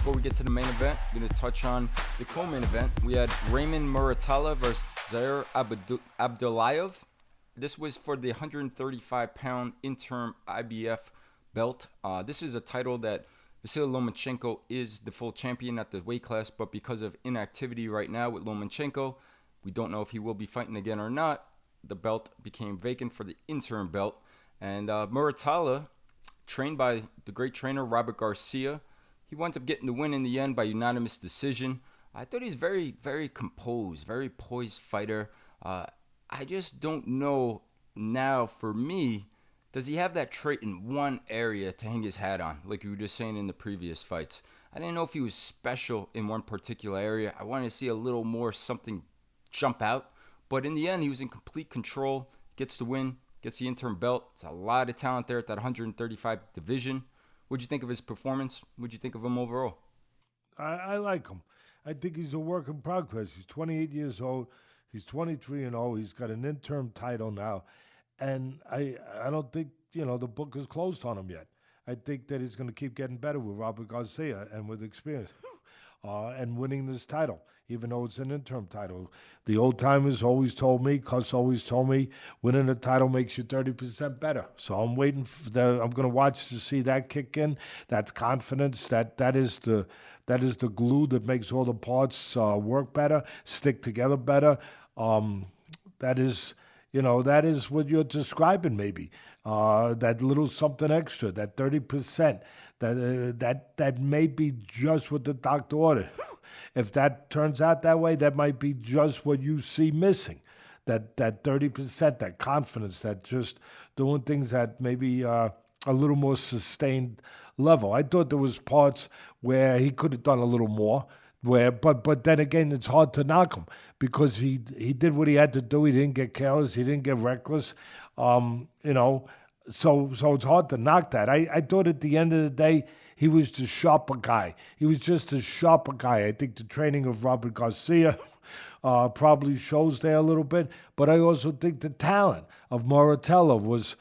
before we get to the main event, I'm going to touch on the co-main event. We had Raymond Muratalla versus Zaur Abdullaev. This was for the 135-pound interim IBF belt. This is a title that Vasily Lomachenko is the full champion at the weight class, but because of inactivity right now with Lomachenko, we don't know if he will be fighting again or not. The belt became vacant for the interim belt. And Muratalla, trained by the great trainer Robert Garcia, he winds up getting the win in the end by unanimous decision. I thought he's very, very composed, very poised fighter. I just don't know now, for me, does he have that trait in one area to hang his hat on, like you were just saying in the previous fights? I didn't know if he was special in one particular area. I wanted to see a little more something jump out. But in the end, he was in complete control, gets the win, gets the interim belt. There's a lot of talent there at that 135 division. What'd you think of his performance? What'd you think of him overall? I like him. I think he's a work in progress. He's 28 years old. He's 23-0. He's got an interim title now. And I don't think, the book is closed on him yet. I think that he's going to keep getting better with Robert Garcia and with experience and winning this title, even though it's an interim title. The old-timers always told me, Cuss always told me, winning a title makes you 30% better. So I'm waiting I'm going to watch to see that kick in. That's confidence. That is the glue that makes all the parts work better, stick together better. That is what you're describing, maybe. That little something extra, that 30%, that may be just what the doctor ordered. If that turns out that way, that might be just what you see missing. That 30%, that confidence, that just doing things at maybe a little more sustained level. I thought there was parts where he could have done a little more. But then again, it's hard to knock him because he did what he had to do. He didn't get careless. He didn't get reckless. So it's hard to knock that. I thought at the end of the day, he was the sharper guy. He was just a sharper guy. I think the training of Robert Garcia probably shows there a little bit, but I also think the talent of Muratalla was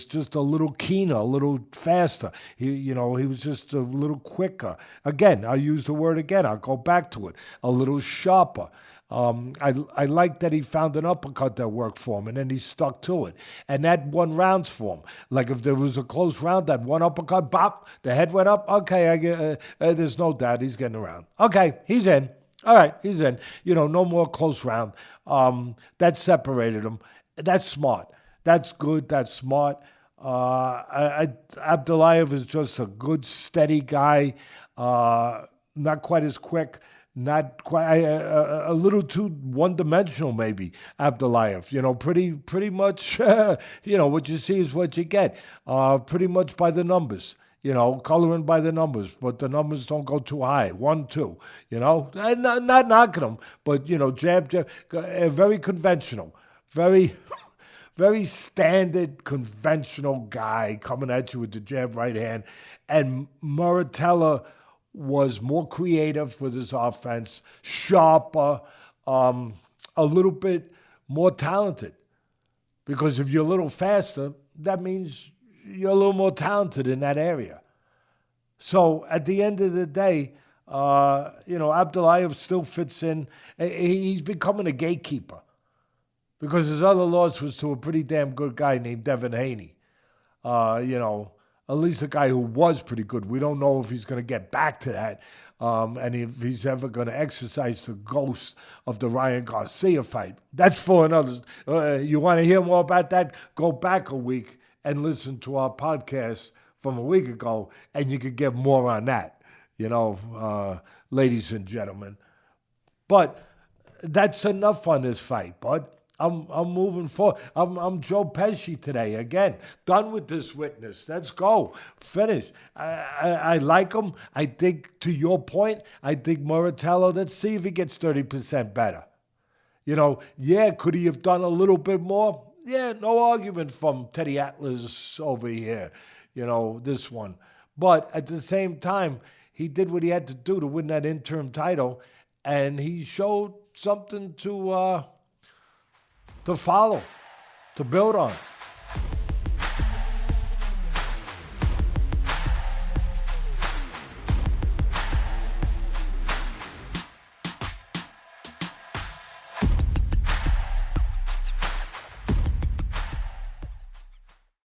just a little keener, a little faster. He was just a little quicker. Again, I'll use the word again. I'll go back to it. A little sharper. I like that he found an uppercut that worked for him, and then he stuck to it. And that won rounds for him. Like if there was a close round, that one uppercut, bop, the head went up. Okay, there's no doubt he's getting around. Okay, he's in. All right, he's in. No more close round. That separated him. That's smart. That's good. That's smart. Abdullaev is just a good, steady guy. Not quite as quick. Not quite a little too one-dimensional, maybe. Abdullaev, pretty much. What you see is what you get. Pretty much by the numbers. Coloring by the numbers, but the numbers don't go too high. 1, 2, and not knocking them, but, jab, very conventional, very, very standard conventional guy coming at you with the jab right hand. And Muratalla was more creative with his offense, sharper, a little bit more talented. Because if you're a little faster, that means you're a little more talented in that area. So at the end of the day, Abdullaev still fits in. He's becoming a gatekeeper because his other loss was to a pretty damn good guy named Devin Haney. At least a guy who was pretty good. We don't know if he's going to get back to that and if he's ever going to exercise the ghost of the Ryan Garcia fight. That's for another. You want to hear more about that? Go back a week and listen to our podcast from a week ago, and you could get more on that, ladies and gentlemen. But that's enough on this fight, bud. I'm moving forward. I'm Joe Pesci today again. Done with this witness. Let's go. Finish. I like him. I think, to your point, I think Muratalla, let's see if he gets 30% better. Could he have done a little bit more? Yeah, no argument from Teddy Atlas over here, this one. But at the same time, he did what he had to do to win that interim title, and he showed something to follow, to build on.